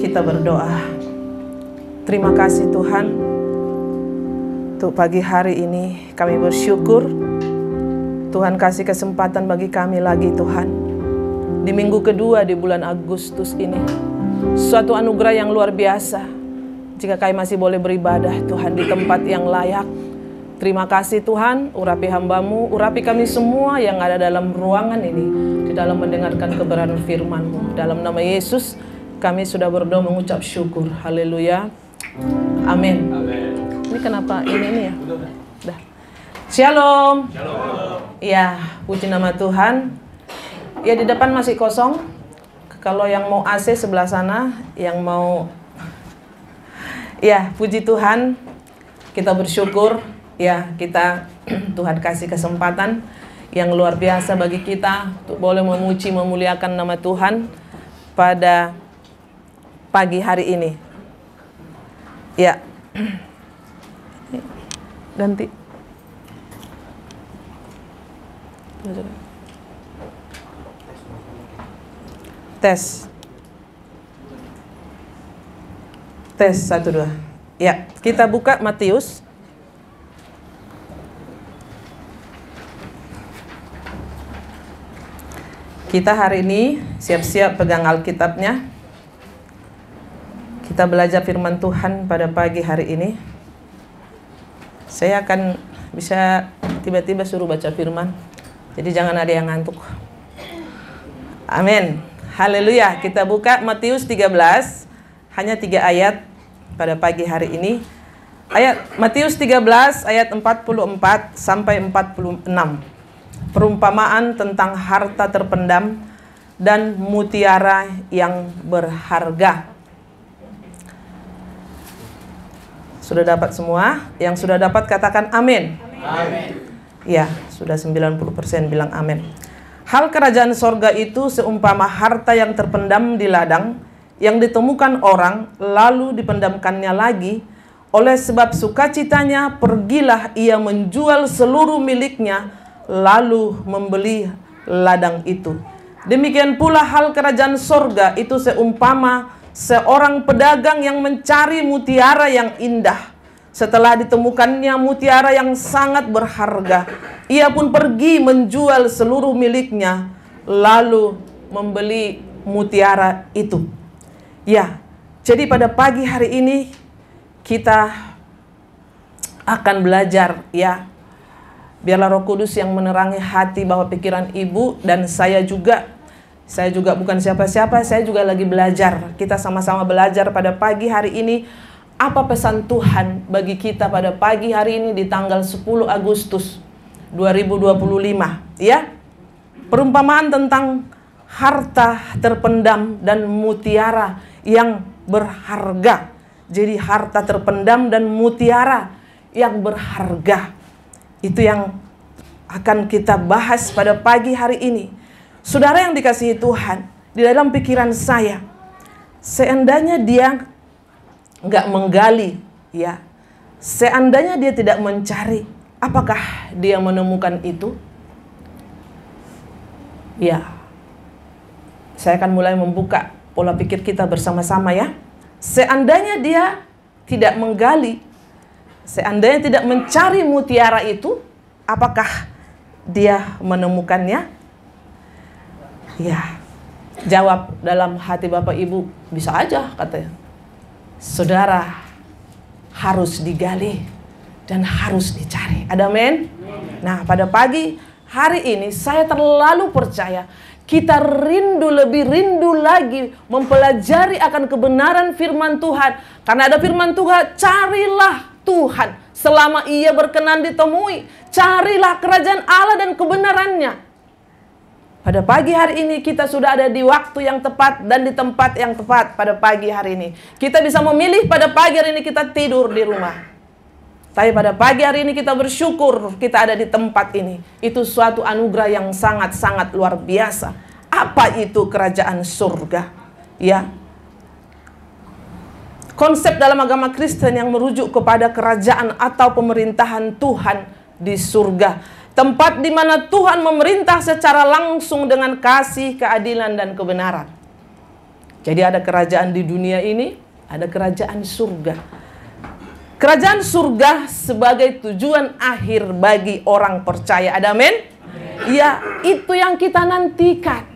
Kita berdoa. Terima kasih Tuhan, untuk pagi hari ini kami bersyukur Tuhan kasih kesempatan bagi kami lagi Tuhan. Di minggu kedua di bulan Agustus ini, suatu anugerah yang luar biasa jika kami masih boleh beribadah Tuhan di tempat yang layak. Terima kasih Tuhan, urapi hamba-Mu, urapi kami semua yang ada dalam ruangan ini, di dalam mendengarkan kebenaran firman-Mu. Dalam nama Yesus kami sudah berdoa mengucap syukur. Haleluya. Amin. Ini kenapa ini ya? Dah. Shalom. Shalom. Ya, puji nama Tuhan. Ya, di depan masih kosong. Kalau yang mau AC sebelah sana, yang mau, ya puji Tuhan. Kita bersyukur. Ya, kita Tuhan kasih kesempatan yang luar biasa bagi kita untuk boleh memuji, memuliakan nama Tuhan pada pagi hari ini. Ya. Ganti. Tes. Tes 1 2. Ya, kita buka Matius. Kita hari ini siap-siap pegang Alkitabnya. Kita belajar firman Tuhan pada pagi hari ini. Saya akan bisa tiba-tiba suruh baca firman. Jadi jangan ada yang ngantuk. Amin. Haleluya. Kita buka Matius 13. Hanya 3 ayat pada pagi hari ini. Matius 13 ayat 44 sampai 46. Perumpamaan tentang harta terpendam dan mutiara yang berharga. Sudah dapat semua? Yang sudah dapat katakan amin. Amin. Ya, sudah 90% bilang amin. Hal kerajaan sorga itu seumpama harta yang terpendam di ladang, yang ditemukan orang, lalu dipendamkannya lagi. Oleh sebab sukacitanya, pergilah ia menjual seluruh miliknya, lalu membeli ladang itu. Demikian pula hal kerajaan sorga itu seumpama seorang pedagang yang mencari mutiara yang indah. Setelah ditemukannya mutiara yang sangat berharga, ia pun pergi menjual seluruh miliknya, lalu membeli mutiara itu. Ya, jadi pada pagi hari ini kita akan belajar, ya. Biarlah Roh Kudus yang menerangi hati bawah pikiran ibu dan saya juga. Saya juga bukan siapa-siapa, saya juga lagi belajar. Kita sama-sama belajar pada pagi hari ini. Apa pesan Tuhan bagi kita pada pagi hari ini di tanggal 10 Agustus 2025. Ya, perumpamaan tentang harta terpendam dan mutiara yang berharga. Jadi harta terpendam dan mutiara yang berharga. Itu yang akan kita bahas pada pagi hari ini. Saudara yang dikasihi Tuhan, di dalam pikiran saya, seandainya dia nggak menggali, ya, seandainya dia tidak mencari, apakah dia menemukan itu? Ya, saya akan mulai membuka pola pikir kita bersama-sama ya. Seandainya dia tidak menggali, seandainya tidak mencari mutiara itu, apakah dia menemukannya? Ya, jawab dalam hati Bapak Ibu, bisa aja katanya. Saudara, harus digali dan harus dicari. Ada amin? Nah, pada pagi hari ini saya terlalu percaya kita lebih rindu lagi mempelajari akan kebenaran firman Tuhan. Karena ada firman Tuhan, carilah Tuhan selama ia berkenan ditemui. Carilah kerajaan Allah dan kebenarannya. Pada pagi hari ini kita sudah ada di waktu yang tepat dan di tempat yang tepat pada pagi hari ini. Kita bisa memilih pada pagi hari ini kita tidur di rumah. Tapi pada pagi hari ini kita bersyukur kita ada di tempat ini. Itu suatu anugerah yang sangat-sangat luar biasa. Apa itu kerajaan surga? Ya. Konsep dalam agama Kristen yang merujuk kepada kerajaan atau pemerintahan Tuhan di surga. Tempat di mana Tuhan memerintah secara langsung dengan kasih, keadilan, dan kebenaran. Jadi ada kerajaan di dunia ini, ada kerajaan surga. Kerajaan surga sebagai tujuan akhir bagi orang percaya. Ada amin? Ya, itu yang kita nantikan.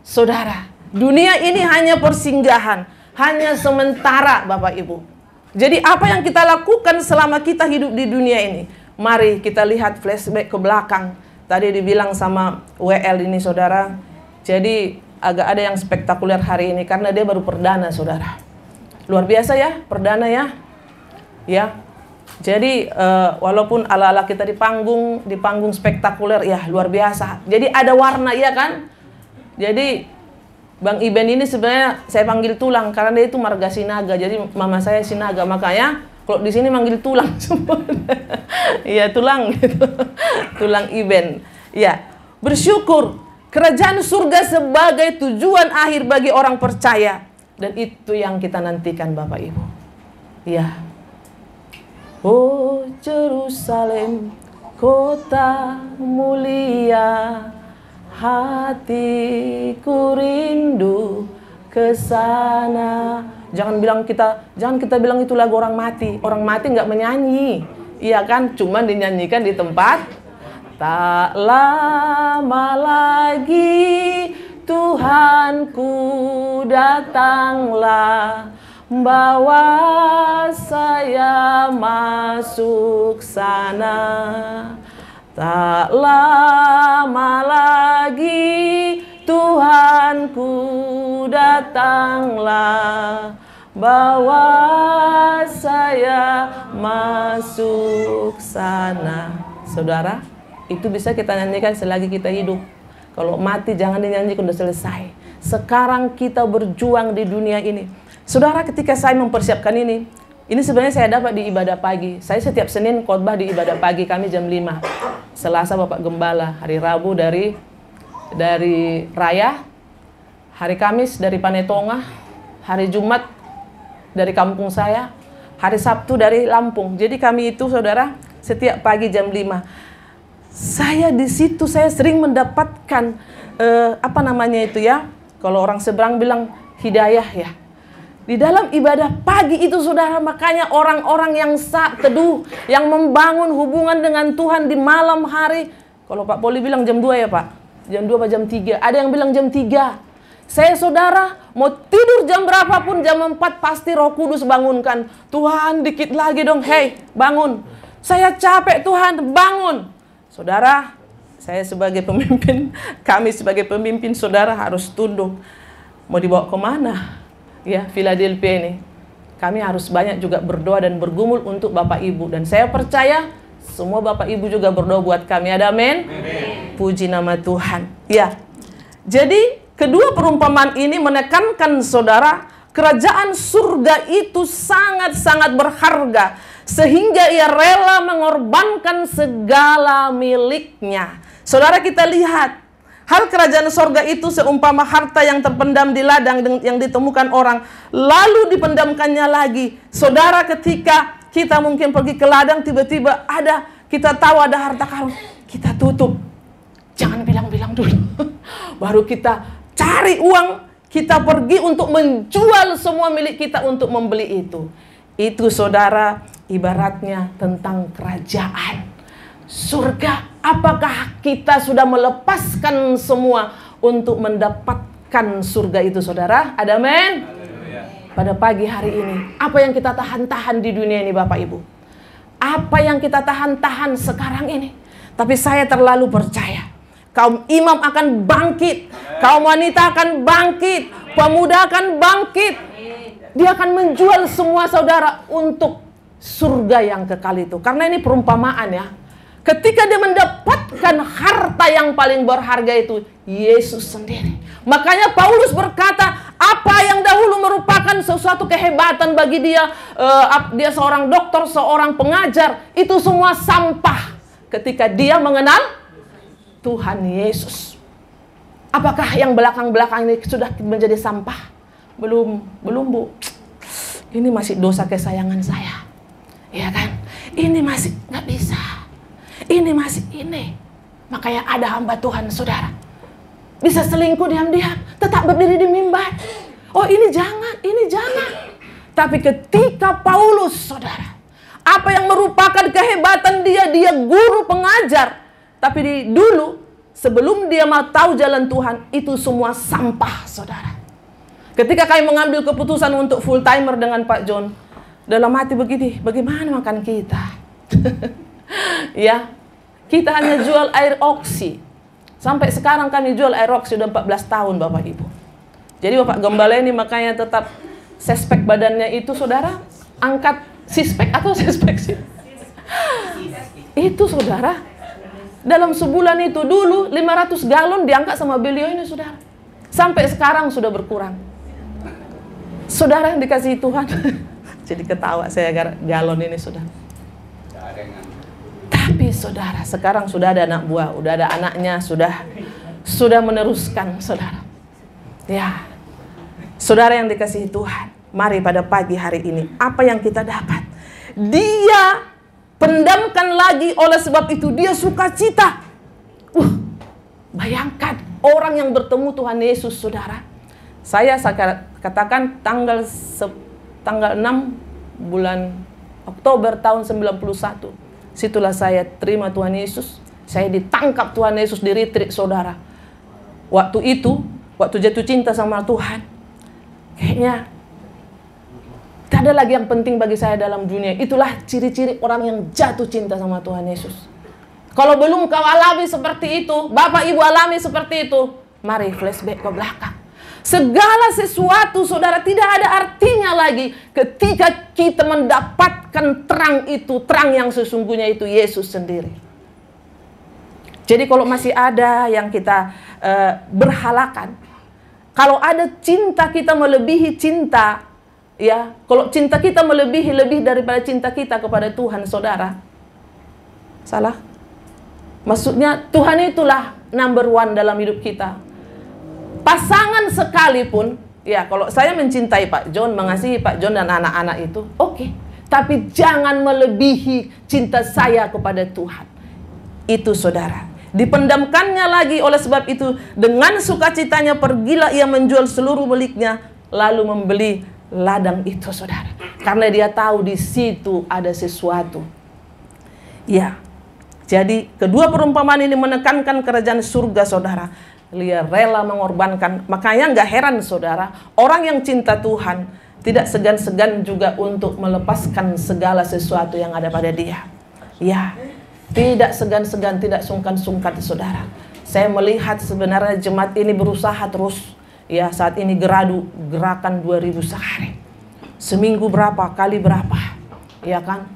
Saudara, dunia ini hanya persinggahan, hanya sementara Bapak Ibu. Jadi apa yang kita lakukan selama kita hidup di dunia ini? Mari kita lihat flashback ke belakang. Tadi dibilang sama WL ini saudara, jadi agak ada yang spektakuler hari ini karena dia baru perdana saudara. Luar biasa ya, perdana ya. Ya. Jadi walaupun ala-ala kita di panggung spektakuler ya luar biasa. Jadi ada warna ya kan? Jadi Bang Iben ini sebenarnya saya panggil tulang karena dia itu marga Sinaga. Jadi mama saya Sinaga, makanya kalau di sini manggil tulang semua. Iya tulang gitu. Tulang Iben. Ya, bersyukur kerajaan surga sebagai tujuan akhir bagi orang percaya. Dan itu yang kita nantikan Bapak Ibu. Ya. Oh Jerusalem, kota mulia, hatiku rindu ke sana. Jangan kita bilang itu lagu orang mati. Orang mati nggak menyanyi. Iya kan? Cuma dinyanyikan di tempat. Tak lama lagi Tuhanku datanglah, bawa saya masuk sana. Tak lama lagi Tuhanku datanglah, bawa saya masuk sana. Saudara, itu bisa kita nyanyikan selagi kita hidup. Kalau mati jangan dinyanyikan, udah selesai. Sekarang kita berjuang di dunia ini. Saudara, ketika saya mempersiapkan ini sebenarnya saya dapat di ibadah pagi. Saya setiap Senin khotbah di ibadah pagi kami jam 5. Selasa Bapak Gembala, hari Rabu dari Raya, hari Kamis dari Panetonga, hari Jumat dari kampung saya, hari Sabtu dari Lampung. Jadi kami itu saudara setiap pagi jam 5. Saya di situ saya sering mendapatkan kalau orang seberang bilang hidayah ya. Di dalam ibadah pagi itu saudara, makanya orang-orang yang teduh, yang membangun hubungan dengan Tuhan di malam hari. Kalau Pak Poli bilang jam 2 ya Pak, jam 2 apa jam 3, ada yang bilang jam 3. Saya saudara mau tidur jam berapapun, jam 4 pasti Roh Kudus bangunkan. Tuhan dikit lagi dong, hei bangun. Saya capek Tuhan, bangun. Saudara, saya sebagai pemimpin, kami sebagai pemimpin saudara harus tunduk. Mau dibawa kemana? Ya, Philadelphia ini. Kami harus banyak juga berdoa dan bergumul untuk Bapak Ibu. Dan saya percaya semua Bapak Ibu juga berdoa buat kami. Ada amin? Puji nama Tuhan. Ya, jadi kedua perumpamaan ini menekankan saudara, kerajaan surga itu sangat-sangat berharga. Sehingga ia rela mengorbankan segala miliknya. Saudara, kita lihat hal kerajaan surga itu seumpama harta yang terpendam di ladang yang ditemukan orang, lalu dipendamkannya lagi. Saudara, ketika kita mungkin pergi ke ladang, tiba-tiba kita tahu ada harta karun, kita tutup. Jangan bilang-bilang dulu. Baru kita cari uang, kita pergi untuk menjual semua milik kita untuk membeli itu. Itu saudara, ibaratnya tentang kerajaan surga. Apakah kita sudah melepaskan semua untuk mendapatkan surga itu saudara? Ada amin? Pada pagi hari ini, apa yang kita tahan-tahan di dunia ini Bapak Ibu? Apa yang kita tahan-tahan sekarang ini? Tapi saya terlalu percaya, kaum imam akan bangkit, kaum wanita akan bangkit, pemuda akan bangkit. Dia akan menjual semua saudara untuk surga yang kekal itu. Karena ini perumpamaan ya. Ketika dia mendapatkan harta yang paling berharga itu, Yesus sendiri. Makanya Paulus berkata, apa yang dahulu merupakan sesuatu kehebatan bagi dia, dia seorang dokter, seorang pengajar, itu semua sampah ketika dia mengenal Tuhan Yesus. Apakah yang belakang-belakang ini sudah menjadi sampah? Belum Bu. Ini masih dosa kesayangan saya. Ya kan? Ini masih nggak bisa. Ini masih ini. Makanya ada hamba Tuhan saudara, bisa selingkuh diam-diam, tetap berdiri di mimbar. Oh ini jangan. Tapi ketika Paulus, saudara, apa yang merupakan kehebatan dia guru pengajar. Tapi dulu, sebelum dia mau tahu jalan Tuhan, itu semua sampah, saudara. Ketika kami mengambil keputusan untuk full timer dengan Pak John, dalam hati begini, bagaimana makan kita? Ya, kita hanya jual air oksi. Sampai sekarang kami jual air oksi sudah 14 tahun, Bapak Ibu. Jadi Bapak Gembala ini makanya tetap sespek badannya itu, saudara, angkat sispek atau sespek sih? Itu, saudara, dalam sebulan itu dulu 500 galon diangkat sama beliau ini, saudara. Sampai sekarang sudah berkurang. Saudara yang dikasihi Tuhan. Jadi ketawa saya galon ini, saudara. Tapi saudara, sekarang sudah ada anak buah, udah ada anaknya, sudah meneruskan, saudara. Ya, saudara yang dikasihi Tuhan, mari pada pagi hari ini, apa yang kita dapat? Dia pendamkan lagi, oleh sebab itu dia sukacita. Bayangkan orang yang bertemu Tuhan Yesus, saudara. Saya katakan tanggal 6 bulan Oktober tahun 91. Situlah saya terima Tuhan Yesus. Saya ditangkap Tuhan Yesus di retreat, saudara. Waktu itu, waktu jatuh cinta sama Tuhan, kayaknya tak ada lagi yang penting bagi saya dalam dunia. Itulah ciri-ciri orang yang jatuh cinta sama Tuhan Yesus. Kalau belum kau alami seperti itu, Bapak Ibu alami seperti itu, mari flashback ke belakang. Segala sesuatu, saudara, tidak ada artinya lagi ketika kita mendapatkan terang itu, terang yang sesungguhnya itu Yesus sendiri. Jadi kalau masih ada yang kita berhalakan, kalau ada cinta kita melebihi cinta, ya, kalau cinta kita melebihi lebih daripada cinta kita kepada Tuhan, saudara, salah. Maksudnya Tuhan itulah number one dalam hidup kita. Pasangan sekalipun, ya, kalau saya mencintai Pak John, mengasihi Pak John dan anak-anak itu, oke. Tapi jangan melebihi cinta saya kepada Tuhan. Itu, saudara. Dipendamkannya lagi, oleh sebab itu dengan sukacitanya pergilah ia menjual seluruh miliknya, lalu membeli ladang itu, saudara. Karena dia tahu di situ ada sesuatu. Ya. Jadi kedua perumpamaan ini menekankan kerajaan surga, saudara. Dia rela mengorbankan. Makanya nggak heran, saudara, orang yang cinta Tuhan tidak segan-segan juga untuk melepaskan segala sesuatu yang ada pada dia. Ya, tidak segan-segan, tidak sungkan-sungkan, saudara. Saya melihat sebenarnya jemaat ini berusaha terus. Ya, saat ini gerakan 2000 sehari. Seminggu berapa, kali berapa. Ya kan?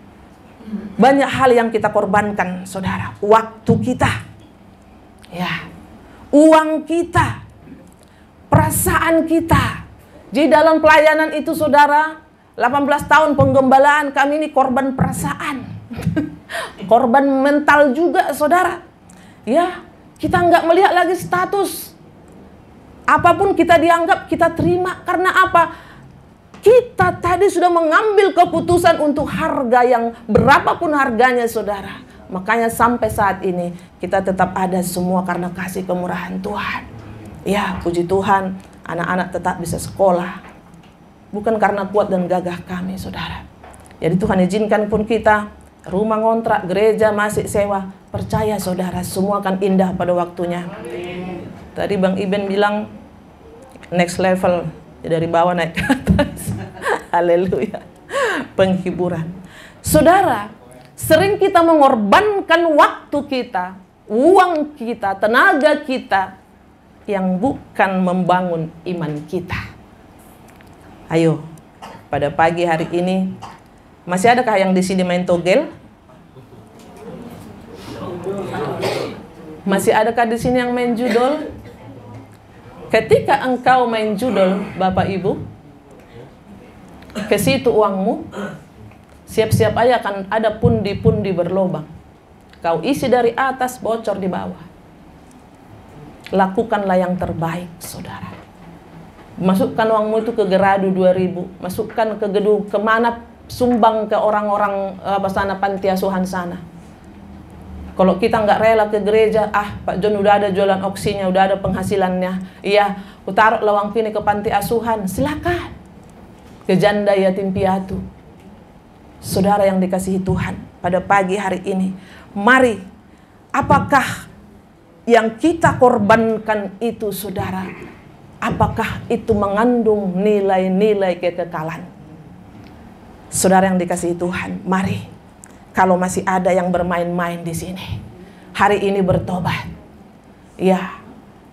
Banyak hal yang kita korbankan, saudara. Waktu kita. Ya. Uang kita, perasaan kita. Jadi dalam pelayanan itu, saudara, 18 tahun penggembalaan kami ini korban perasaan. Korban mental juga, saudara. Ya, kita nggak melihat lagi status. Apapun kita dianggap, kita terima. Karena apa? Kita tadi sudah mengambil keputusan untuk harga yang berapapun harganya, saudara. Makanya sampai saat ini kita tetap ada semua karena kasih kemurahan Tuhan. Ya, puji Tuhan, anak-anak tetap bisa sekolah. Bukan karena kuat dan gagah kami, saudara. Jadi Tuhan izinkan pun kita rumah ngontrak, gereja masih sewa. Percaya, saudara, semua akan indah pada waktunya. Tadi Bang Iben bilang next level, dari bawah naik ke atas. Haleluya. Penghiburan. Saudara, sering kita mengorbankan waktu kita, uang kita, tenaga kita yang bukan membangun iman kita. Ayo, pada pagi hari ini, masih adakah yang di sini main togel? Masih adakah di sini yang main judol? Ketika engkau main judol, Bapak Ibu, ke situ uangmu, siap-siap aja akan ada pundi-pundi berlobang. Kau isi dari atas, bocor di bawah. Lakukanlah yang terbaik, saudara. Masukkan uangmu itu ke Geradu 2000. Masukkan ke gedung, kemana, sumbang ke orang-orang sana, panti asuhan sana. Kalau kita nggak rela ke gereja, Pak John udah ada jualan oksinya, udah ada penghasilannya. Iya, aku taruh lawangku ini ke panti asuhan. Silakan. Ke janda yatim piatu. Saudara yang dikasihi Tuhan, pada pagi hari ini, mari, apakah yang kita korbankan itu, saudara, apakah itu mengandung nilai-nilai kekekalan? Saudara yang dikasihi Tuhan, mari. Kalau masih ada yang bermain-main di sini, hari ini bertobat. Ya,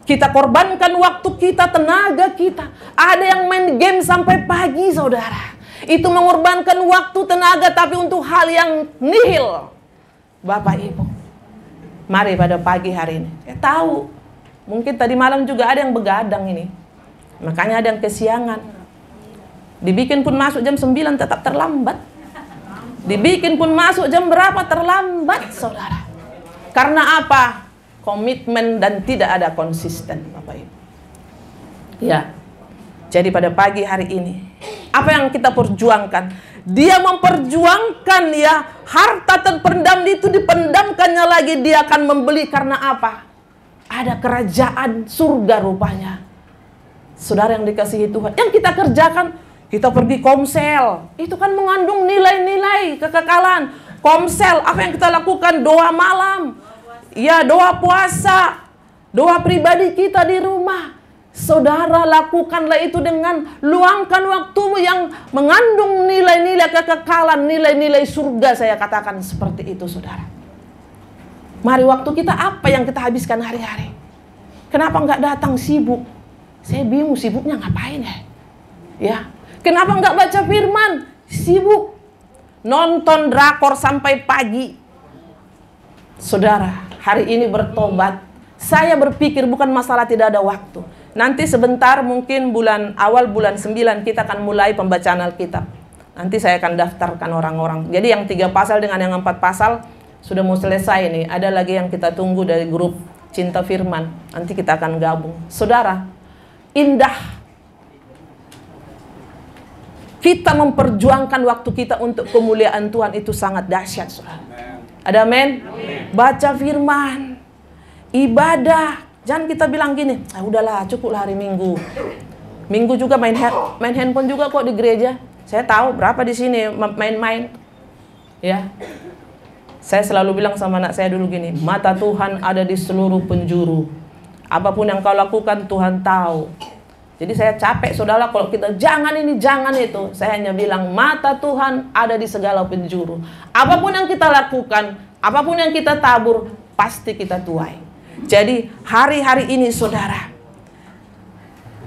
kita korbankan waktu kita, tenaga kita. Ada yang main game sampai pagi, saudara. Itu mengorbankan waktu, tenaga, tapi untuk hal yang nihil. Bapak Ibu, mari pada pagi hari ini. Tahu, mungkin tadi malam juga ada yang begadang ini. Makanya ada yang kesiangan. Dibikin pun masuk jam 9 tetap terlambat. Dibikin pun masuk jam berapa terlambat, saudara. Karena apa? Komitmen dan tidak ada konsisten, Bapak Ibu. Ya. Jadi pada pagi hari ini, apa yang kita perjuangkan? Dia memperjuangkan, ya, harta terpendam itu dipendamkannya lagi. Dia akan membeli karena apa? Ada kerajaan surga rupanya. Saudara yang dikasihi Tuhan, yang kita kerjakan, kita pergi komsel, itu kan mengandung nilai-nilai kekekalan. Komsel, apa yang kita lakukan? Doa malam, ya, doa puasa, doa pribadi kita di rumah. Saudara, lakukanlah itu dengan luangkan waktumu yang mengandung nilai-nilai kekekalan, nilai-nilai surga. Saya katakan seperti itu, saudara. Mari, waktu kita apa yang kita habiskan hari-hari? Kenapa nggak datang sibuk? Saya bingung, sibuknya ngapain ya? Ya. Kenapa nggak baca firman? Sibuk. Nonton drakor sampai pagi. Saudara, hari ini bertobat. Saya berpikir bukan masalah tidak ada waktu. Nanti sebentar, mungkin awal bulan 9 kita akan mulai pembacaan Alkitab. Nanti saya akan daftarkan orang-orang. Jadi yang 3 pasal dengan yang 4 pasal sudah mau selesai nih. Ada lagi yang kita tunggu dari grup Cinta Firman. Nanti kita akan gabung. Saudara, indah kita memperjuangkan waktu kita untuk kemuliaan Tuhan, itu sangat dahsyat, saudara. Ada amin? Baca firman, ibadah. Jangan kita bilang gini, udahlah cukuplah hari Minggu. Minggu juga main handphone juga kok di gereja. Saya tahu berapa di sini main-main. Ya. Saya selalu bilang sama anak saya dulu gini, mata Tuhan ada di seluruh penjuru. Apapun yang kau lakukan, Tuhan tahu. Jadi saya capek, saudara, kalau kita jangan ini, jangan itu. Saya hanya bilang, mata Tuhan ada di segala penjuru. Apapun yang kita lakukan, apapun yang kita tabur, pasti kita tuai. Jadi hari-hari ini, saudara,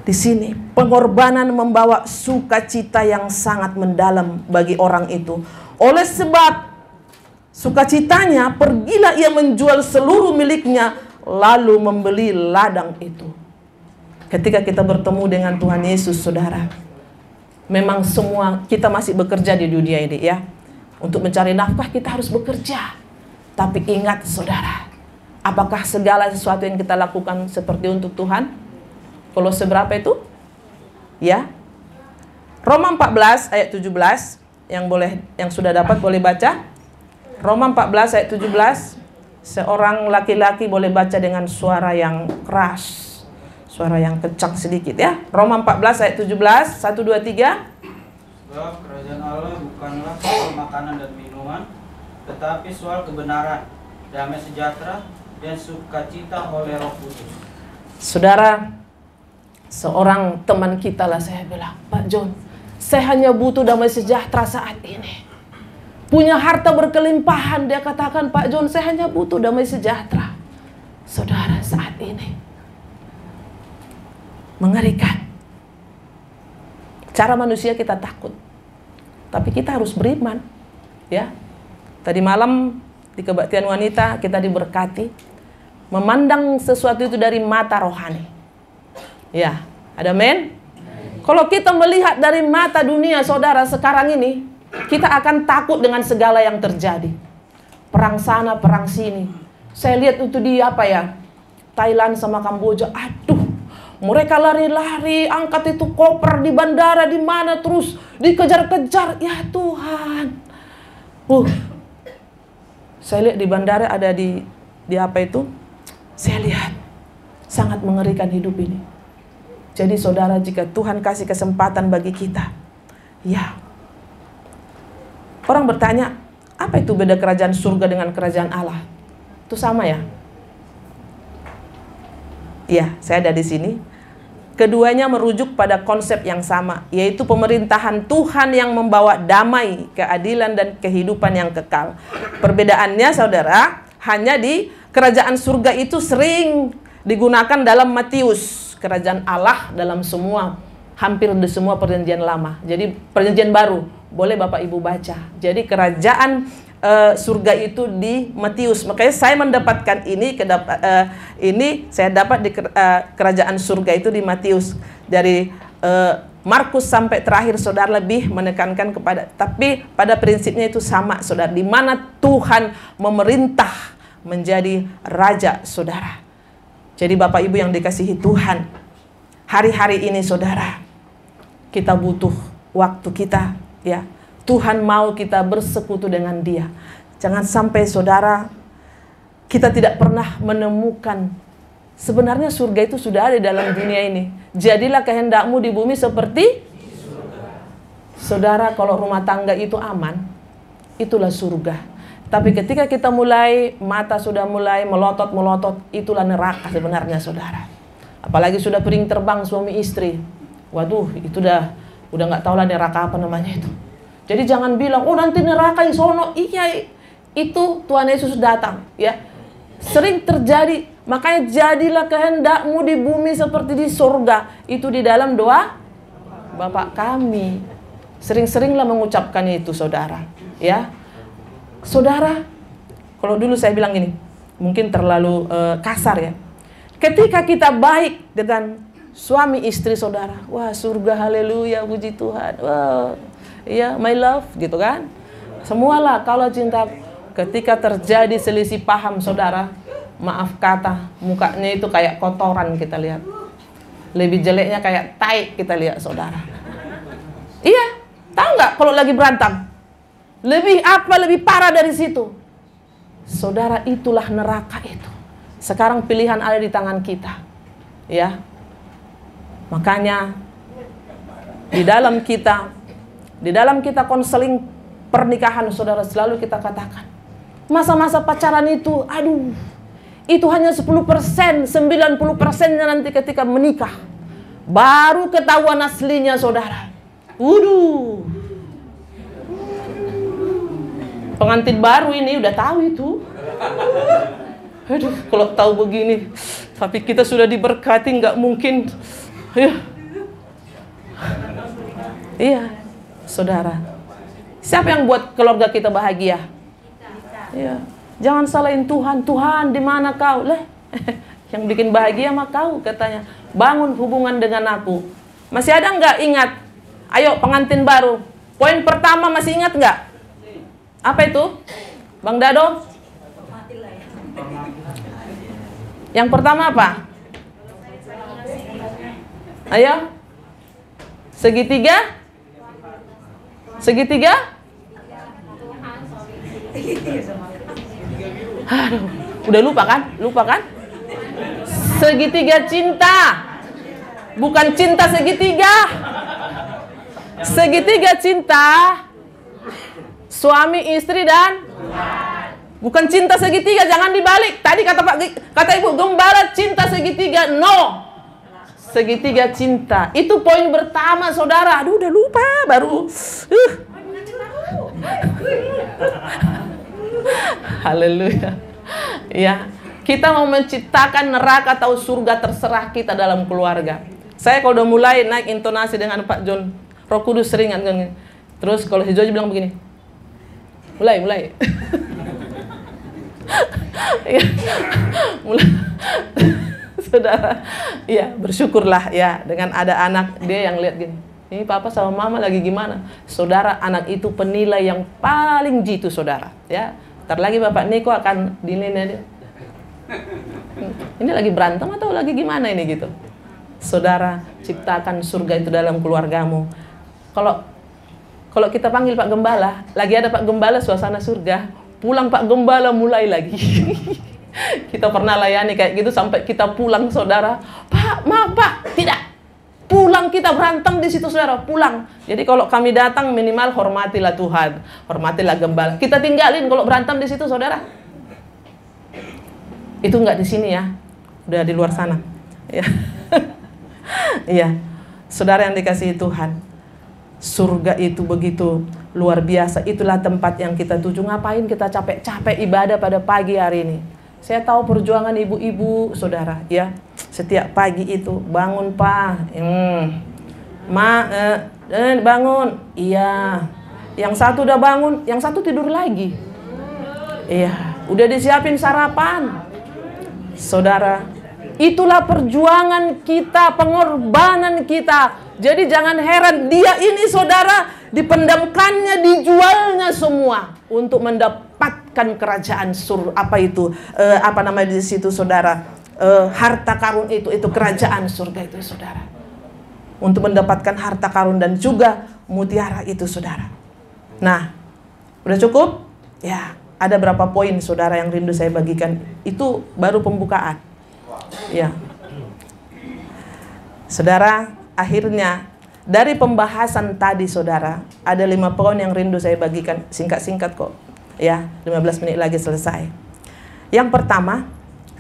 di sini pengorbanan membawa sukacita yang sangat mendalam bagi orang itu. Oleh sebab sukacitanya, pergilah ia menjual seluruh miliknya, lalu membeli ladang itu. Ketika kita bertemu dengan Tuhan Yesus, saudara, memang semua kita masih bekerja di dunia ini, ya. Untuk mencari nafkah kita harus bekerja. Tapi ingat, saudara, apakah segala sesuatu yang kita lakukan seperti untuk Tuhan? Kalau seberapa itu? Ya. Roma 14 ayat 17, yang sudah dapat boleh baca. Roma 14 ayat 17. Seorang laki-laki boleh baca dengan suara yang keras. Suara yang kencang sedikit, ya. Roma 14 ayat 17, 1, 2, 3. Sebab kerajaan Allah bukanlah soal makanan dan minuman, tetapi soal kebenaran, damai sejahtera, dan sukacita oleh Roh Kudus. Saudara, seorang teman kita lah, saya bilang, Pak John, saya hanya butuh damai sejahtera saat ini. Punya harta berkelimpahan, dia katakan, Pak John, saya hanya butuh damai sejahtera. Saudara, saat ini mengerikan. Cara manusia kita takut, tapi kita harus beriman, ya. Tadi malam di kebaktian wanita kita diberkati memandang sesuatu itu dari mata rohani, ya. Ada amin? Kalau kita melihat dari mata dunia, saudara, sekarang ini kita akan takut dengan segala yang terjadi. Perang sana, perang sini. Saya lihat itu di Thailand sama Kamboja. Aduh, mereka lari-lari, angkat itu koper di bandara, di mana, terus dikejar-kejar. Ya Tuhan. Saya lihat di bandara ada di apa itu? Saya lihat sangat mengerikan hidup ini. Jadi saudara, jika Tuhan kasih kesempatan bagi kita, ya. Orang bertanya, apa itu beda kerajaan surga dengan kerajaan Allah? Itu sama ya? Ya, saya ada di sini. Keduanya merujuk pada konsep yang sama, yaitu pemerintahan Tuhan yang membawa damai, keadilan, dan kehidupan yang kekal. Perbedaannya, saudara, hanya di kerajaan surga itu sering digunakan dalam Matius, kerajaan Allah dalam hampir di semua perjanjian lama. Jadi perjanjian baru, boleh Bapak Ibu baca. Jadi kerajaan surga itu di Matius. Makanya saya mendapatkan ini saya dapat di kerajaan surga itu di Matius. Dari Markus sampai terakhir, saudara, lebih menekankan kepada, tapi pada prinsipnya itu sama, saudara, di mana Tuhan memerintah menjadi raja, saudara. Jadi Bapak Ibu yang dikasihi Tuhan, hari-hari ini, saudara, kita butuh waktu kita, ya. Tuhan mau kita bersekutu dengan Dia. Jangan sampai, saudara, kita tidak pernah menemukan sebenarnya surga itu sudah ada dalam dunia ini. Jadilah kehendakmu di bumi seperti saudara. Kalau rumah tangga itu aman, itulah surga. Tapi ketika kita mata sudah mulai melotot, itulah neraka sebenarnya, saudara. Apalagi sudah piring terbang suami istri, waduh, itu udah nggak tahu lah neraka apa namanya itu. Jadi jangan bilang, oh nanti neraka di sono. Iya, itu Tuhan Yesus datang, ya. Sering terjadi. Makanya jadilah kehendakmu di bumi seperti di surga. Itu di dalam doa Bapa kami. Sering-seringlah mengucapkan itu, saudara, ya. Saudara, kalau dulu saya bilang gini, mungkin terlalu kasar ya. Ketika kita baik dengan suami istri, saudara, wah surga, haleluya, puji Tuhan, wah, ya, my love, gitu kan. Semualah kalau cinta. Ketika terjadi selisih paham, saudara, maaf kata, mukanya itu kayak kotoran kita lihat. Lebih jeleknya kayak tai kita lihat, saudara. Iya, tahu nggak kalau lagi berantem? Lebih parah dari situ. Saudara, itulah neraka itu. Sekarang pilihan ada di tangan kita, ya. Makanya di dalam kita konseling pernikahan, saudara, selalu kita katakan, masa-masa pacaran itu, aduh, itu hanya 10%, 90%-nya nanti ketika menikah baru ketahuan aslinya, saudara. Waduh, pengantin baru ini udah tahu itu. Aduh, kalau tahu begini, tapi kita sudah diberkati, nggak mungkin. Iya, saudara. Siapa yang buat keluarga kita bahagia? Iya. Jangan salahin Tuhan. Tuhan, di mana kau? Yang bikin bahagia mah kau, katanya. Bangun hubungan dengan aku. Masih ada nggak ingat? Ayo, pengantin baru. Poin pertama masih ingat nggak? Apa itu, Bang Dado? Yang pertama apa? Ayo. Segitiga? Aduh, udah lupa kan? Segitiga cinta. Bukan cinta segitiga. Segitiga cinta suami, istri, dan bukan cinta segitiga, jangan dibalik. Tadi kata Ibu Gembala cinta segitiga, no. Segitiga cinta. Itu poin pertama, saudara. Aduh, udah lupa baru. Haleluya. Ya, kita mau menciptakan neraka atau surga terserah kita dalam keluarga. Saya kalau udah mulai naik intonasi dengan Pak John, Roh Kudus sering kan. Terus kalau Hijoji bilang begini. Mulai. Ya, mulai. Saudara, ya bersyukurlah ya dengan ada anak dia yang lihat gini. Ini papa sama mama lagi gimana? Saudara, anak itu penilai yang paling jitu, saudara. Ya, ntar lagi Bapak Niko akan dinilai dia. Ini lagi berantem atau lagi gimana ini gitu? Saudara, ciptakan surga itu dalam keluargamu. Kalau kita panggil Pak Gembala, lagi ada Pak Gembala suasana surga, Pulang Pak Gembala mulai lagi. Kita pernah layani kayak gitu sampai kita pulang saudara. Pak, maaf Pak, tidak. Pulang kita berantem di situ saudara, pulang. Jadi kalau kami datang minimal hormatilah Tuhan, hormatilah gembala. Kita tinggalin kalau berantem di situ saudara. Itu nggak di sini ya, udah di luar sana. Ya, iya, saudara yang dikasihi Tuhan, surga itu begitu luar biasa. Itulah tempat yang kita tuju. Ngapain kita capek-capek ibadah pada pagi hari ini? Saya tahu perjuangan ibu-ibu, saudara, ya. Setiap pagi itu bangun Pak, bangun, iya. Yang satu udah bangun, yang satu tidur lagi. Iya, udah disiapin sarapan, saudara. Itulah perjuangan kita, pengorbanan kita. Jadi jangan heran dia ini saudara dipendamkannya, dijualnya semua untuk mendapatkan kerajaan surga. Apa itu? Apa namanya di situ saudara? Harta karun itu kerajaan surga itu saudara. Untuk mendapatkan harta karun dan juga mutiara itu saudara. Nah, udah cukup? Ya, ada berapa poin saudara yang rindu saya bagikan. Itu baru pembukaan. Ya, saudara, akhirnya dari pembahasan tadi saudara, ada 5 poin yang rindu saya bagikan. Singkat-singkat kok, ya, 15 menit lagi selesai. Yang pertama,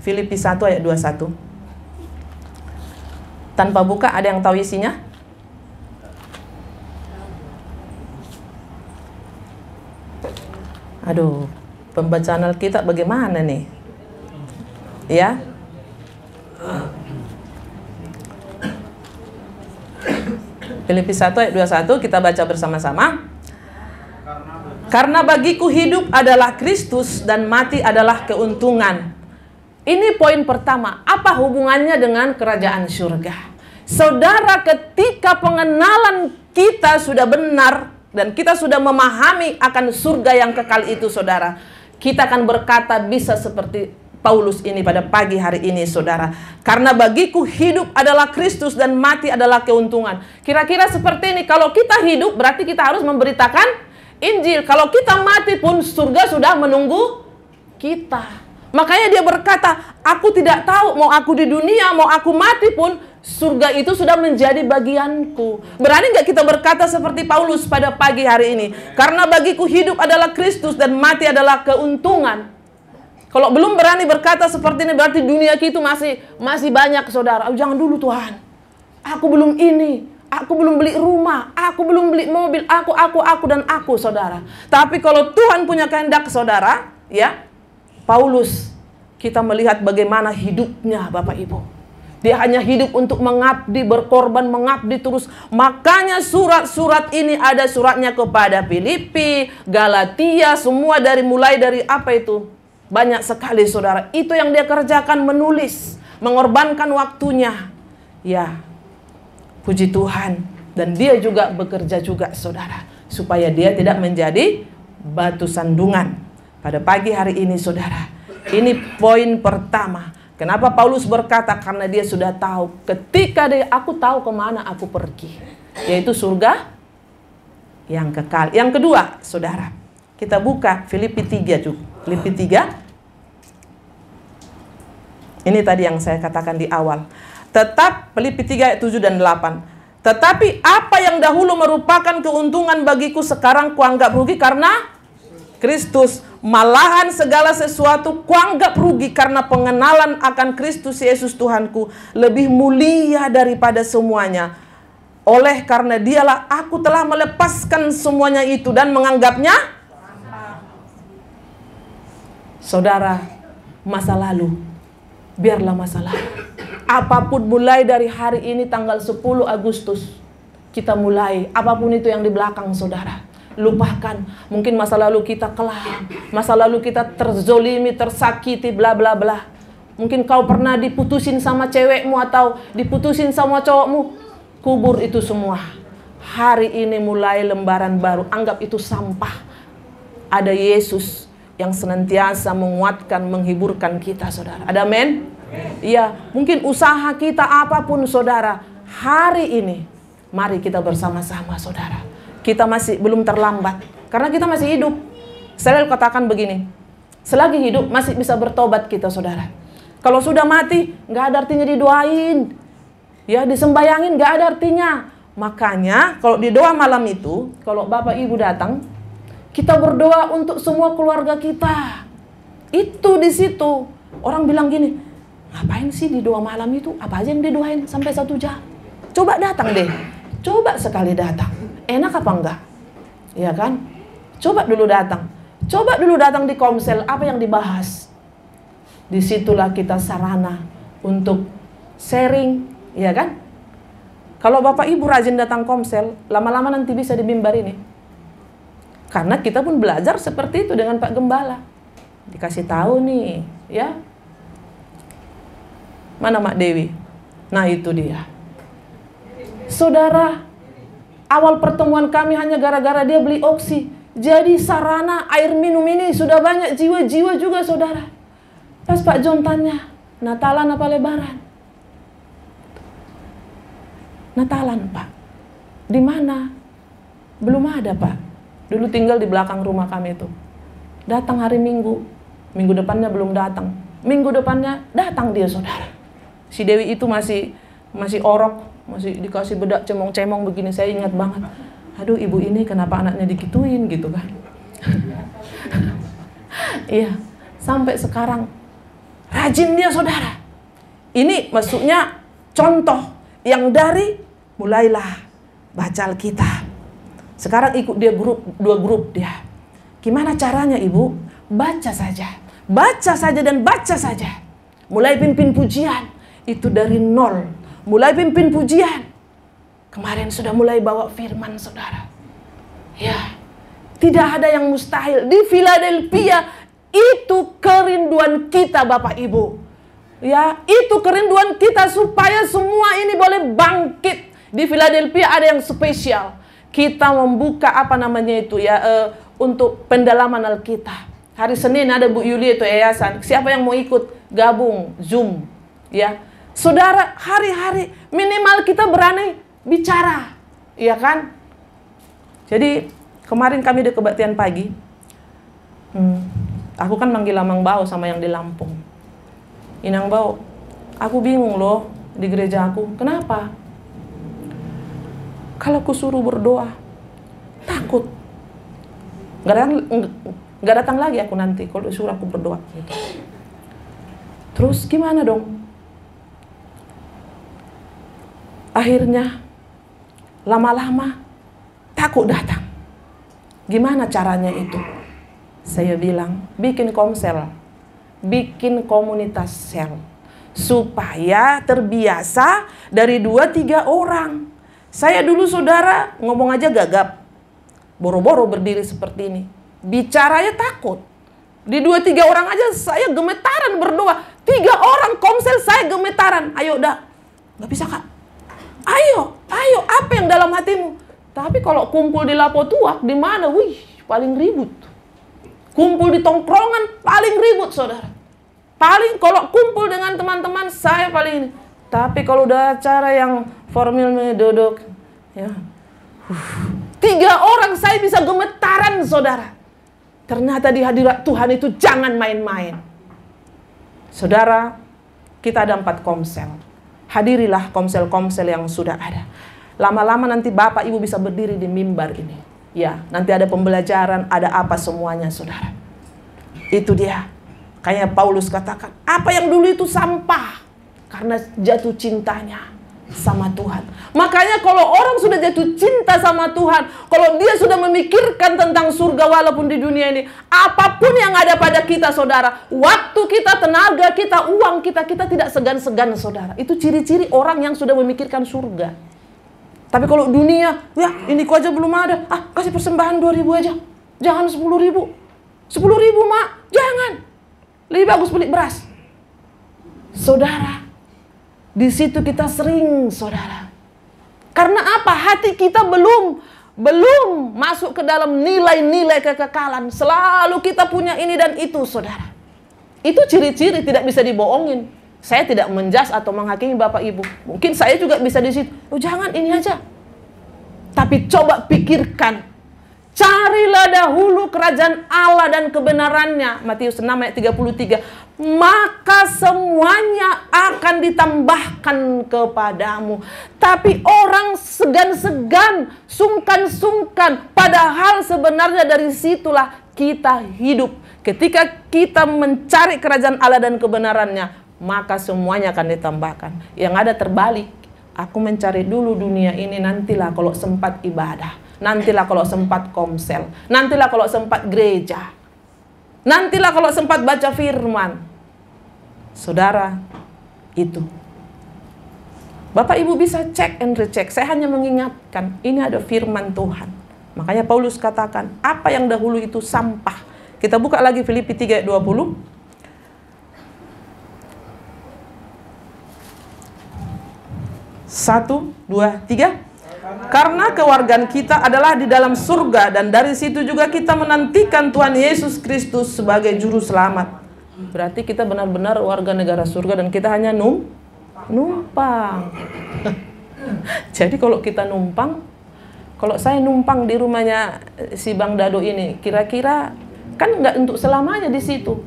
Filipi 1 ayat 21. Tanpa buka, ada yang tahu isinya? Aduh, pembacaan Alkitab bagaimana nih? Ya, Filipi 1 ayat 21 kita baca bersama-sama. Karena bagiku hidup adalah Kristus dan mati adalah keuntungan. Ini poin pertama. Apa hubungannya dengan kerajaan surga? Saudara, ketika pengenalan kita sudah benar dan kita sudah memahami akan surga yang kekal itu saudara, kita akan berkata bisa seperti Paulus ini pada pagi hari ini saudara. Karena bagiku hidup adalah Kristus dan mati adalah keuntungan. Kira-kira seperti ini. Kalau kita hidup berarti kita harus memberitakan Injil. Kalau kita mati pun surga sudah menunggu kita. Makanya dia berkata, aku tidak tahu mau aku di dunia, mau aku mati pun surga itu sudah menjadi bagianku. Berani nggak kita berkata seperti Paulus pada pagi hari ini? Karena bagiku hidup adalah Kristus dan mati adalah keuntungan. Kalau belum berani berkata seperti ini, berarti dunia kita masih banyak saudara. Oh, jangan dulu Tuhan. Aku belum ini. Aku belum beli rumah. Aku belum beli mobil. Aku dan aku saudara. Tapi kalau Tuhan punya kehendak saudara, ya, Paulus, kita melihat bagaimana hidupnya Bapak Ibu. Dia hanya hidup untuk mengabdi, berkorban, mengabdi terus. Makanya surat-surat ini ada suratnya kepada Filipi, Galatia, semua mulai dari apa itu? Banyak sekali saudara. Itu yang dia kerjakan, menulis, mengorbankan waktunya. Ya, puji Tuhan. Dan dia juga bekerja juga saudara, supaya dia tidak menjadi batu sandungan. Pada pagi hari ini saudara, ini poin pertama. Kenapa Paulus berkata? Karena dia sudah tahu. Ketika aku tahu kemana aku pergi, yaitu surga yang kekal. Yang kedua saudara, kita buka Filipi 3 juga. Filipi 3. Ini tadi yang saya katakan di awal. Filipi 3 ayat 7 dan 8. Tetapi apa yang dahulu merupakan keuntungan bagiku sekarang kuanggap rugi karena Kristus. Malahan segala sesuatu kuanggap rugi karena pengenalan akan Kristus Yesus Tuhanku lebih mulia daripada semuanya. Oleh karena dialah aku telah melepaskan semuanya itu dan menganggapnya saudara, masa lalu, biarlah masa lalu. Apapun mulai dari hari ini tanggal 10 Agustus, kita mulai, apapun itu yang di belakang saudara, lupakan. Mungkin masa lalu kita kelam, masa lalu kita terzolimi, tersakiti, bla bla bla. Mungkin kau pernah diputusin sama cewekmu atau diputusin sama cowokmu. Kubur itu semua. Hari ini mulai lembaran baru, anggap itu sampah. Ada Yesus yang senantiasa menguatkan, menghiburkan kita saudara. Ada amin? Iya, mungkin usaha kita apapun saudara, hari ini mari kita bersama-sama saudara. Kita masih belum terlambat karena kita masih hidup. Saya katakan begini, selagi hidup masih bisa bertobat kita, saudara. Kalau sudah mati, nggak ada artinya didoain, ya disembayangin, nggak ada artinya. Makanya kalau di doa malam itu, kalau Bapak Ibu datang, kita berdoa untuk semua keluarga kita. Itu di situ. Orang bilang gini, ngapain sih di doa malam itu? Apa aja yang didoain sampai 1 jam? Coba datang deh. Coba sekali datang. Enak apa enggak? Ya kan? Coba dulu datang. Coba dulu datang di komsel, apa yang dibahas? Disitulah kita sarana untuk sharing, ya kan? Kalau Bapak Ibu rajin datang komsel, lama-lama nanti bisa di mimbar ini. Karena kita pun belajar seperti itu dengan Pak Gembala. Dikasih tahu nih, ya. Mana Mak Dewi? Nah itu dia. Saudara, awal pertemuan kami hanya gara-gara dia beli oksi. Jadi sarana air minum ini sudah banyak jiwa-jiwa juga, saudara. Pas Pak John tanya, Natalan apa Lebaran? Natalan, Pak. Di mana? Belum ada, Pak. Dulu tinggal di belakang rumah kami itu. Datang hari Minggu. Minggu depannya belum datang. Minggu depannya datang dia, saudara. Si Dewi itu masih orok, masih dikasih bedak cemong-cemong begini. Saya ingat banget. Aduh, ibu ini kenapa anaknya digituin gitu kan. Iya, sampai sekarang rajin dia, saudara. Ini maksudnya contoh yang dari mulailah baca Alkitab. Sekarang ikut dia 2 grup dia. Gimana caranya, Ibu? Baca saja. Baca saja dan baca saja. Mulai pimpin pujian itu dari 0. Mulai pimpin pujian. Kemarin sudah mulai bawa firman, saudara. Ya, tidak ada yang mustahil. Di Philadelphia itu kerinduan kita, Bapak Ibu. Ya, itu kerinduan kita supaya semua ini boleh bangkit. Di Philadelphia ada yang spesial. Kita membuka untuk pendalaman Alkitab. Hari Senin ada Bu Yuli itu yayasan. Siapa yang mau ikut gabung Zoom, ya. Saudara, hari-hari minimal kita berani bicara, ya kan? Jadi kemarin kami di kebaktian pagi. Aku kan manggil Amang Bau sama yang di Lampung. Inang Bau, aku bingung loh di gereja aku. Kenapa? Kalau aku suruh berdoa, takut. Nggak datang lagi aku nanti kalau suruh aku berdoa. Gitu. Terus gimana dong? Akhirnya lama-lama takut datang. Gimana caranya itu? Saya bilang, bikin komsel, bikin komunitas sel, supaya terbiasa dari 2-3 orang. Saya dulu, saudara, ngomong aja gagap, boro-boro berdiri seperti ini, bicaranya takut. Di 2-3 orang aja saya gemetaran berdoa. 3 orang komsel saya gemetaran. Ayo dah, nggak bisa Kak. Ayo, apa yang dalam hatimu? Tapi kalau kumpul di Lapo Tuak, di mana? Wih, paling ribut. Kumpul di tongkrongan, paling ribut, saudara. Paling kalau kumpul dengan teman-teman, saya paling ini. Tapi kalau udah acara yang formal duduk, ya, 3 orang saya bisa gemetaran, saudara. Ternyata di hadirat Tuhan itu jangan main-main. Saudara, kita ada 4 komsel. Hadirilah komsel-komsel yang sudah ada. Lama-lama nanti Bapak Ibu bisa berdiri di mimbar ini. Ya, nanti ada pembelajaran, ada apa semuanya, saudara. Itu dia. Kayak Paulus katakan, apa yang dulu itu sampah. Karena jatuh cintanya sama Tuhan. Makanya kalau orang sudah jatuh cinta sama Tuhan, kalau dia sudah memikirkan tentang surga walaupun di dunia ini, apapun yang ada pada kita, saudara, waktu kita, tenaga kita, uang kita, kita tidak segan-segan, saudara. Itu ciri-ciri orang yang sudah memikirkan surga. Tapi kalau dunia, ya ini ku aja belum ada, kasih persembahan 2.000 aja, jangan 10.000. 10.000 mak, jangan. Lebih bagus beli beras. Saudara, di situ kita sering, saudara. Karena apa? Hati kita belum masuk ke dalam nilai-nilai kekekalan. Selalu kita punya ini dan itu, saudara. Itu ciri-ciri tidak bisa dibohongin. Saya tidak menjas atau menghakimi Bapak Ibu. Mungkin saya juga bisa di situ. Oh, jangan ini aja. Tapi coba pikirkan. Carilah dahulu kerajaan Allah dan kebenarannya. Matius 6 ayat 33. Maka semuanya akan ditambahkan kepadamu. Tapi orang segan-segan, sungkan-sungkan. Padahal sebenarnya dari situlah kita hidup. Ketika kita mencari kerajaan Allah dan kebenarannya, maka semuanya akan ditambahkan. Yang ada terbalik. Aku mencari dulu dunia ini, nantilah kalau sempat ibadah. Nantilah kalau sempat komsel. Nantilah kalau sempat gereja. Nantilah kalau sempat baca firman. Saudara, itu. Bapak Ibu bisa cek and recheck. Saya hanya mengingatkan, ini ada firman Tuhan. Makanya Paulus katakan, apa yang dahulu itu sampah. Kita buka lagi Filipi 3 ayat 20. 1, 2, 3. Karena kewargaan kita adalah di dalam surga, dan dari situ juga kita menantikan Tuhan Yesus Kristus sebagai juru selamat. Berarti kita benar-benar warga negara surga dan kita hanya numpang. Jadi kalau kita numpang, kalau saya numpang di rumahnya si Bang Dado ini, kira-kira kan nggak untuk selamanya di situ.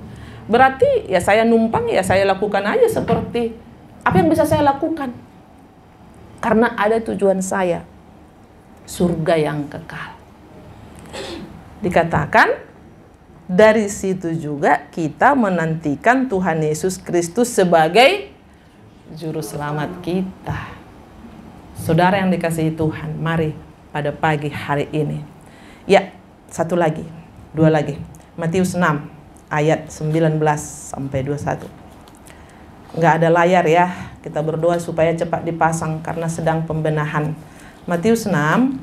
Berarti ya saya numpang, ya saya lakukan aja seperti apa yang bisa saya lakukan. Karena ada tujuan saya, surga yang kekal. Dikatakan, dari situ juga kita menantikan Tuhan Yesus Kristus sebagai juru selamat kita. Saudara yang dikasihi Tuhan, mari pada pagi hari ini. Ya, satu lagi, dua lagi. Matius 6 ayat 19 sampai 21. Nggak ada layar ya, kita berdoa supaya cepat dipasang karena sedang pembenahan. Matius 6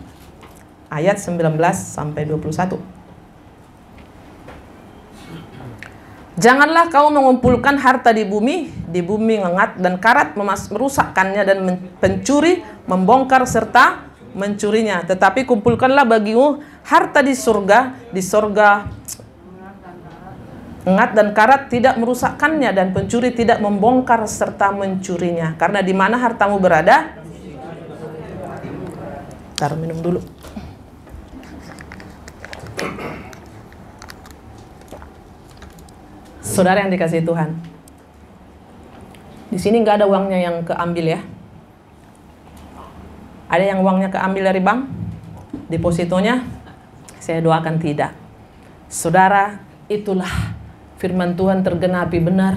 ayat 19 sampai 21. Janganlah kau mengumpulkan harta di bumi ngengat dan karat merusakkannya, dan pencuri membongkar serta mencurinya. Tetapi kumpulkanlah bagimu harta di surga ngengat dan karat tidak merusakkannya, dan pencuri tidak membongkar serta mencurinya. Karena di mana hartamu berada, taruh minum dulu. Saudara yang dikasihi Tuhan, di sini nggak ada uangnya yang keambil ya. Ada yang uangnya keambil dari bank, depositonya? Saya doakan tidak. Saudara, itulah firman Tuhan tergenapi benar.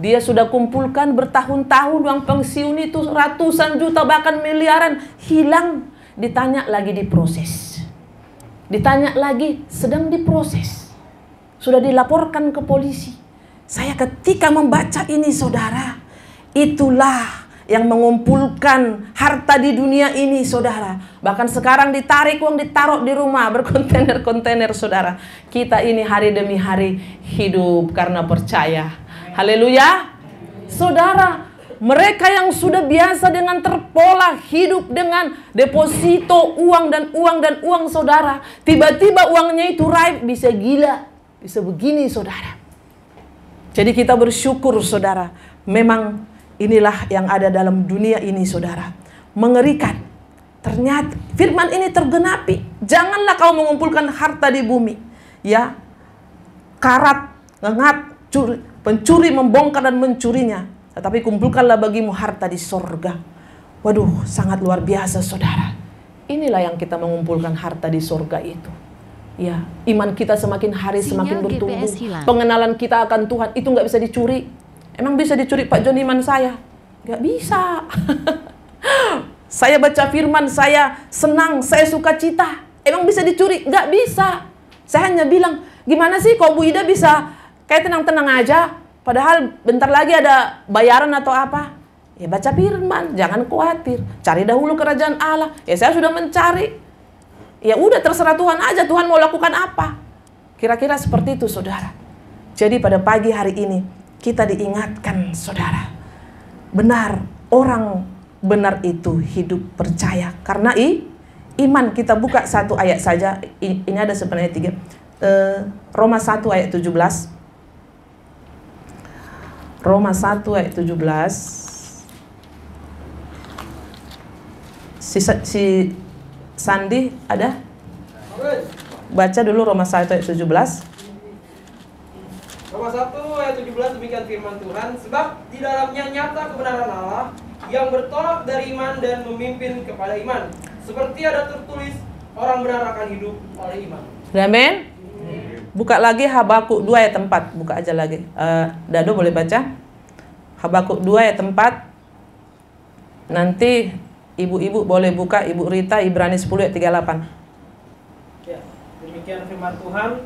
Dia sudah kumpulkan bertahun-tahun uang pensiun itu ratusan juta bahkan miliaran, hilang. Ditanya lagi diproses. Ditanya lagi sedang diproses. Sudah dilaporkan ke polisi. Saya ketika membaca ini saudara, itulah yang mengumpulkan harta di dunia ini saudara. Bahkan sekarang ditarik uang, ditaruh di rumah berkontainer-kontainer saudara. Kita ini hari demi hari hidup karena percaya. Haleluya. Saudara, mereka yang sudah biasa dengan terpola hidup dengan deposito uang dan uang saudara, tiba-tiba uangnya itu raib, bisa gila, bisa begini saudara. Jadi kita bersyukur saudara, memang inilah yang ada dalam dunia ini saudara. Mengerikan. Ternyata firman ini tergenapi. Janganlah kau mengumpulkan harta di bumi. Ya. Karat, ngengat, pencuri membongkar dan mencurinya. Tetapi kumpulkanlah bagimu harta di sorga. Waduh, sangat luar biasa saudara. Inilah yang kita mengumpulkan harta di sorga itu. Ya, iman kita semakin hari semakin bertumbuh. Pengenalan kita akan Tuhan itu nggak bisa dicuri. Emang bisa dicuri Pak Joni iman saya? Nggak bisa. Saya baca firman, saya senang, saya suka cita. Emang bisa dicuri? Nggak bisa. Saya hanya bilang, gimana sih kok Bu Ida bisa kayak tenang-tenang aja? Padahal bentar lagi ada bayaran atau apa? Ya baca firman, jangan khawatir. Cari dahulu kerajaan Allah. Ya saya sudah mencari. Ya udah terserah Tuhan aja, Tuhan mau lakukan apa. Kira-kira seperti itu saudara. Jadi pada pagi hari ini kita diingatkan saudara. Benar, orang benar itu hidup percaya. Karena iman, kita buka satu ayat saja. Ini ada sebenarnya 3. Roma 1 ayat 17. Roma 1 ayat 17. Si Sandi ada? baca dulu Roma 1 ayat 17. Roma 1 ayat 17 demikian firman Tuhan, sebab di dalamnya nyata kebenaran Allah yang bertolak dari iman dan memimpin kepada iman. Seperti ada tertulis, orang benar akan hidup oleh iman. Amin. Buka lagi Habakuk 2 ayat 4. Buka aja lagi. Dado boleh baca? Habakuk 2 ayat 4. Nanti ibu-ibu boleh buka, Ibu Rita, Ibrani 10 ayat 38. Ya, demikian firman Tuhan,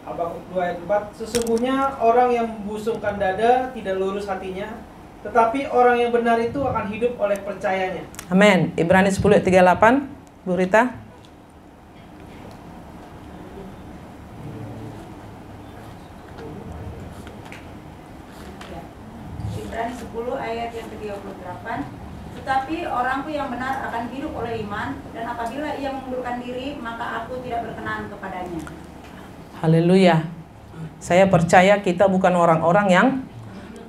Habakuk 2 ayat 4. Sesungguhnya orang yang membusungkan dada tidak lurus hatinya, tetapi orang yang benar itu akan hidup oleh percayanya. Amin. Ibrani 10 ayat 38. Bu Rita. Ibrani 10 ayat yang ke-38. Tetapi orangku yang benar akan hidup oleh iman, dan apabila ia mengundurkan diri, maka aku tidak berkenan kepadanya. Haleluya. Saya percaya kita bukan orang-orang yang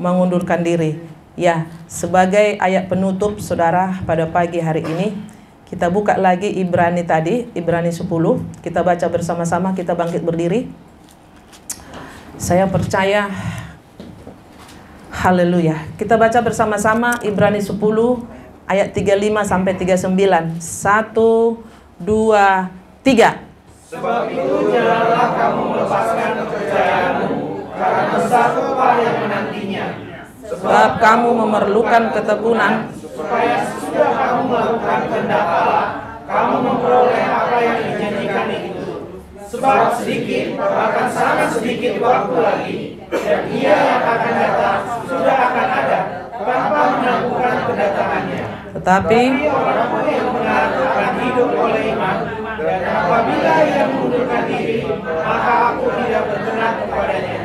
mengundurkan diri. Ya, sebagai ayat penutup saudara pada pagi hari ini, kita buka lagi Ibrani tadi, Ibrani 10. Kita baca bersama-sama, kita bangkit berdiri. Saya percaya, haleluya. Kita baca bersama-sama Ibrani 10 ayat 35 sampai 39. 1, 2, 3. Sebab itu janganlah kamu melepaskan kepercayaanmu, karena satu hal yang menantinya. Sebab kamu memerlukan ketekunan, supaya sesudah kamu melakukan kehendak Allah, kamu memperoleh apa yang dijanjikan itu. Sebab sedikit, bahkan sangat sedikit waktu lagi, dan Ia yang akan datang sudah akan ada, tanpa menangguhkan kedatangannya. tetapi Orang yang benar akan hidup oleh iman, dan apabila ia mengundurkan diri, maka aku tidak berkenan kepadanya.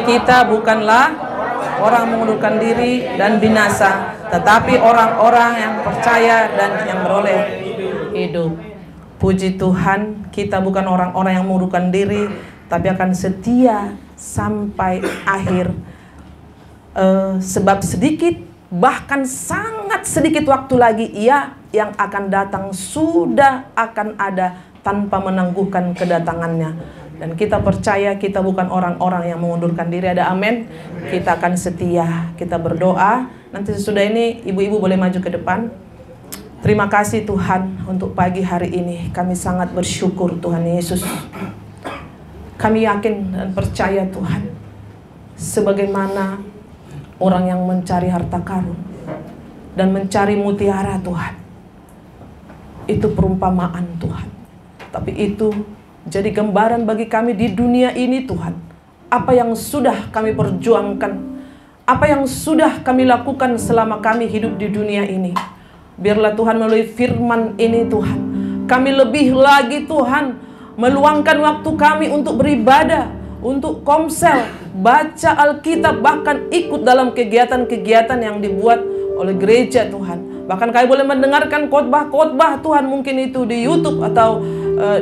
kita bukanlah orang mengundurkan diri dan binasa, tetapi orang-orang yang percaya dan yang beroleh hidup. Puji Tuhan, kita bukan orang-orang yang mengundurkan diri, tapi akan setia sampai akhir. Sebab sedikit, bahkan sangat sedikit waktu lagi, Ia yang akan datang sudah akan ada tanpa menangguhkan kedatangannya. Dan kita percaya kita bukan orang-orang yang mengundurkan diri. Ada amin. Kita akan setia, kita berdoa. Nanti sesudah ini ibu-ibu boleh maju ke depan. Terima kasih Tuhan untuk pagi hari ini. Kami sangat bersyukur Tuhan Yesus. Kami yakin dan percaya Tuhan, sebagaimana orang yang mencari harta karun dan mencari mutiara Tuhan, itu perumpamaan Tuhan, tapi itu jadi gambaran bagi kami di dunia ini Tuhan. Apa yang sudah kami perjuangkan, apa yang sudah kami lakukan selama kami hidup di dunia ini, biarlah Tuhan melalui firman ini Tuhan, kami lebih lagi Tuhan meluangkan waktu kami untuk beribadah, untuk komsel, baca Alkitab, bahkan ikut dalam kegiatan-kegiatan yang dibuat oleh gereja Tuhan. Bahkan kami boleh mendengarkan khotbah-khotbah Tuhan, mungkin itu di YouTube atau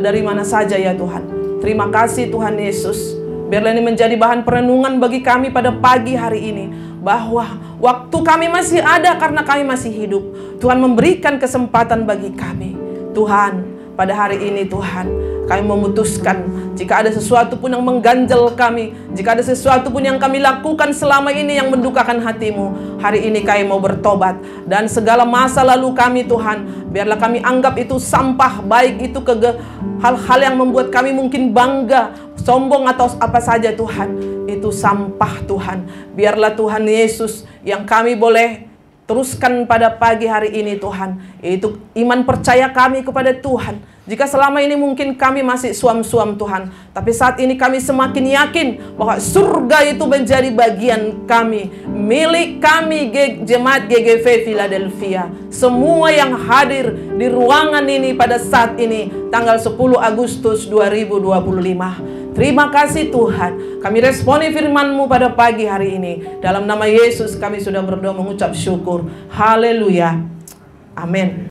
dari mana saja ya Tuhan. Terima kasih Tuhan Yesus. Biarlah ini menjadi bahan perenungan bagi kami pada pagi hari ini, bahwa waktu kami masih ada karena kami masih hidup. Tuhan memberikan kesempatan bagi kami. Tuhan, pada hari ini Tuhan, kami memutuskan, jika ada sesuatu pun yang mengganjal kami, jika ada sesuatu pun yang kami lakukan selama ini yang mendukakan hati-Mu, hari ini kami mau bertobat. Dan segala masa lalu kami Tuhan, biarlah kami anggap itu sampah, baik itu hal-hal yang membuat kami mungkin bangga, sombong atau apa saja Tuhan, itu sampah Tuhan. Biarlah Tuhan Yesus yang kami boleh teruskan pada pagi hari ini Tuhan, yaitu iman percaya kami kepada Tuhan. Jika selama ini mungkin kami masih suam-suam Tuhan, tapi saat ini kami semakin yakin bahwa surga itu menjadi bagian kami, milik kami Jemaat GGV Philadelphia. Semua yang hadir di ruangan ini pada saat ini, tanggal 10 Agustus 2025. Terima kasih Tuhan, kami responi firman-Mu pada pagi hari ini. Dalam nama Yesus kami sudah berdoa mengucap syukur. Haleluya. Amin.